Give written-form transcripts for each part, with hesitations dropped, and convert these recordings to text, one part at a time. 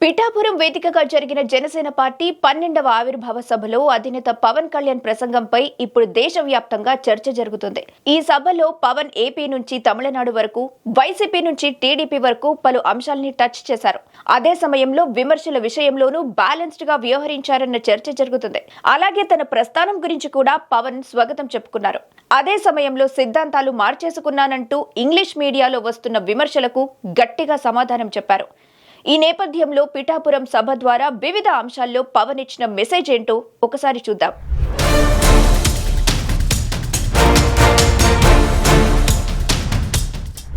పిఠాపురం వేదికగా జరిగిన జనసేన పార్టీ 12వ ఆవిర్భావ సభలో అధినేత పవన్ కళ్యాణ్ ప్రసంగంపై ఇప్పుడు దేశవ్యాప్తంగా చర్చ జరుగుతుంది. ఈ సభలో పవన్ ఏపీ నుంచి తమిళనాడు వరకు, వైసీపీ నుంచి టీడీపీ వరకు పలు అంశాల్ని టచ్ చేశారు. అదే సమయంలో విమర్శల విషయంలోనూ బ్యాలెన్స్డ్ గా వ్యవహరించారన్న చర్చ జరుగుతుంది. అలాగే తన ప్రస్థానం గురించి కూడా పవన్ స్వాగతం చెప్పుకున్నారు. అదే సమయంలో సిద్ధాంతాలు మార్చేసుకున్నానంటూ ఇంగ్లీష్ మీడియాలో వస్తున్న విమర్శలకు గట్టిగా సమాధానం చెప్పారు. ఈ నేపథ్యంలో పిఠాపురం సభ ద్వారా వివిధ అంశాల్లో పవన్ ఇచ్చిన మెసేజ్ ఏంటో ఒకసారి చూద్దాం.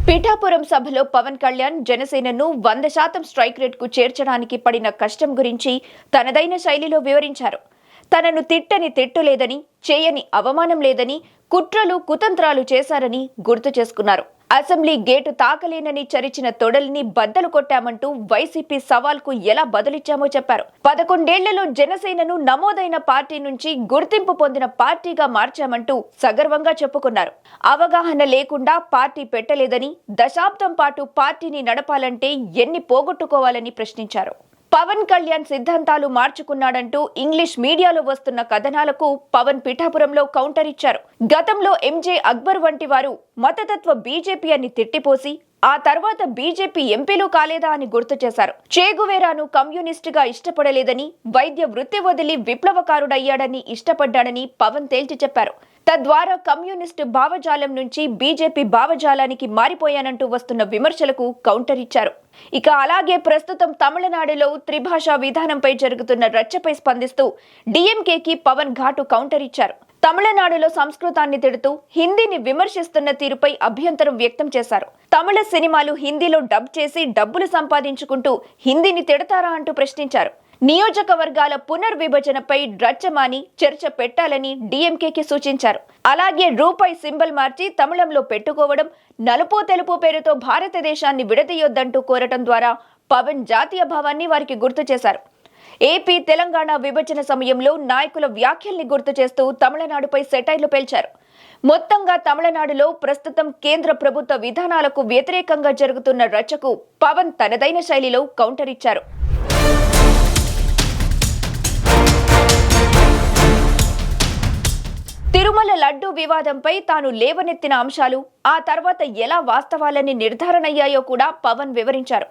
పిఠాపురం సభలో పవన్ కళ్యాణ్ జనసేనను 100% స్ట్రైక్ రేట్ కు చేర్చడానికి పడిన కష్టం గురించి తనదైన శైలిలో వివరించారు. తనను తిట్టని తిట్టు లేదని, చేయని అవమానం లేదని, కుట్రలు కుతంత్రాలు చేశారని గుర్తు చేసుకున్నారు. అసెంబ్లీ గేటు తాకలేనని చరిచిన తొడల్ని బద్దలు కొట్టామంటూ వైసీపీ సవాల్కు ఎలా బదులిచ్చామో చెప్పారు. 11 ఏళ్లలో జనసేనను నమోదైన పార్టీ నుంచి గుర్తింపు పొందిన పార్టీగా మార్చామంటూ సగర్వంగా చెప్పుకున్నారు. అవగాహన లేకుండా పార్టీ పెట్టలేదని, దశాబ్దం పాటు పార్టీని నడపాలంటే ఎన్ని పోగొట్టుకోవాలని ప్రశ్నించారు. పవన్ కళ్యాణ్ సిద్ధాంతాలు మార్చుకున్నాడంటూ ఇంగ్లీష్ మీడియాలో వస్తున్న కథనాలకు పవన్ పిఠాపురంలో కౌంటర్ ఇచ్చారు. గతంలో ఎంజే అక్బర్ వంటి వారు మతతత్వ బీజేపీ అని తిట్టిపోసి ఆ తర్వాత బీజేపీ ఎంపీలు కాలేదా అని గుర్తు చేశారు. చేగువేరాను కమ్యూనిస్టుగా ఇష్టపడలేదని, వైద్య వృత్తి వదిలి విప్లవకారుడయ్యాడని ఇష్టపడ్డాడని పవన్ తేల్చి చెప్పారు. తద్వారా కమ్యూనిస్టు భావజాలం నుంచి బీజేపీ భావజాలానికి మారిపోయానంటూ వస్తున్న విమర్శలకు కౌంటర్ ఇచ్చారు. ఇక అలాగే ప్రస్తుతం తమిళనాడులో త్రిభాషా విధానంపై జరుగుతున్న రచ్చపై స్పందిస్తూ డీఎంకేకి పవన్ ఘాటు కౌంటర్ ఇచ్చారు. తమిళనాడులో సంస్కృతాన్ని తిడుతూ హిందీని విమర్శిస్తున్న తీరుపై అభ్యంతరం వ్యక్తం చేశారు. తమిళ సినిమాలు హిందీలో డబ్ చేసి డబ్బులు సంపాదించుకుంటూ హిందీని తిడతారా అంటూ ప్రశ్నించారు. నియోజకవర్గాల పునర్విభజనపై రచ్చమాని చర్చ పెట్టాలని డీఎంకేకి సూచించారు. అలాగే రూపాయి సింబల్ మార్చి తమిళంలో పెట్టుకోవడం, నలుపు తెలుపు పేరుతో భారతదేశాన్ని విడదీయొద్దంటూ కోరటం ద్వారా పవన్ జాతీయ భావాన్ని వారికి గుర్తు చేశారు. ఏపీ తెలంగాణ విభజన సమయంలో నాయకుల వ్యాఖ్యల్ని గుర్తు చేస్తూ తమిళనాడుపై సెటైర్లు పేల్చారు. మొత్తంగా తమిళనాడులో ప్రస్తుతం కేంద్ర ప్రభుత్వ విధానాలకు వ్యతిరేకంగా జరుగుతున్న రచ్చకు పవన్ తనదైన శైలిలో కౌంటర్ ఇచ్చారు. తిరుమల లడ్డూ వివాదంపై తాను లేవనెత్తిన అంశాలు, ఆ తర్వాత ఎలా వాస్తవాలని నిర్ధారణయ్యాయో కూడా పవన్ వివరించారు.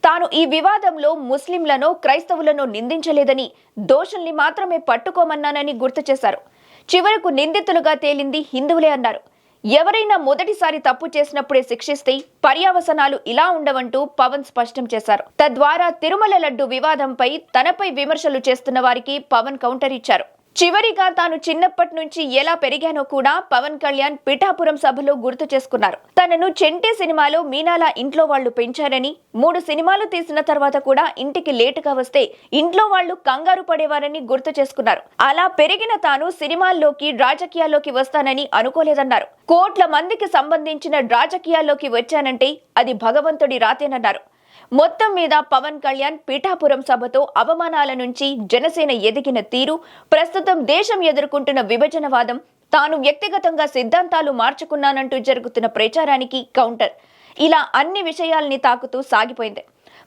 తాను ఈ వివాదంలో ముస్లింలను, క్రైస్తవులను నిందించలేదని, దోషుల్ని మాత్రమే పట్టుకోమన్నానని గుర్తు చేశారు. చివరకు నిందితులుగా తేలింది హిందువులే అన్నారు. ఎవరైనా మొదటిసారి తప్పు చేసినప్పుడే శిక్షిస్తే పర్యవసనాలు ఇలా ఉండవంటూ పవన్ స్పష్టం చేశారు. తద్వారా తిరుమల లడ్డూ వివాదంపై తనపై విమర్శలు చేస్తున్న వారికి పవన్ కౌంటర్ ఇచ్చారు. చివరిగా తాను చిన్నప్పటి నుంచి ఎలా పెరిగానో కూడా పవన్ కళ్యాణ్ పిఠాపురం సభలో గుర్తు చేసుకున్నారు. తనను చెంటే సినిమాలో మీనాల ఇంట్లో వాళ్లు పెంచారని, 3 సినిమాలు తీసిన తర్వాత కూడా ఇంటికి లేటుగా వస్తే ఇంట్లో వాళ్లు కంగారు పడేవారని గుర్తు చేసుకున్నారు. అలా పెరిగిన తాను సినిమాల్లోకి, రాజకీయాల్లోకి వస్తానని అనుకోలేదన్నారు. కోట్ల మందికి సంబంధించిన రాజకీయాల్లోకి వచ్చానంటే అది భగవంతుడి రాతేనన్నారు. మొత్తం మీద పవన్ కళ్యాణ్ పిఠాపురం సభతో అవమానాల నుంచి జనసేన ఎదిగిన తీరు, ప్రస్తుతం దేశం ఎదుర్కొంటున్న విభజనవాదం, తాను వ్యక్తిగతంగా సిద్ధాంతాలు మార్చుకున్నానంటూ జరుగుతున్న ప్రచారానికి కౌంటర్, ఇలా అన్ని విషయాల్ని తాకుతూ సాగిపోయింది.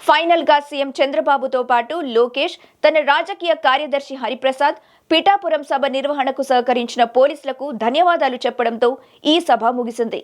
ఫైనల్ గా సీఎం చంద్రబాబుతో పాటు లోకేష్, తన రాజకీయ కార్యదర్శి హరిప్రసాద్ పిఠాపురం సభ నిర్వహణకు సహకరించిన పోలీసులకు ధన్యవాదాలు చెప్పడంతో ఈ సభ ముగిసింది.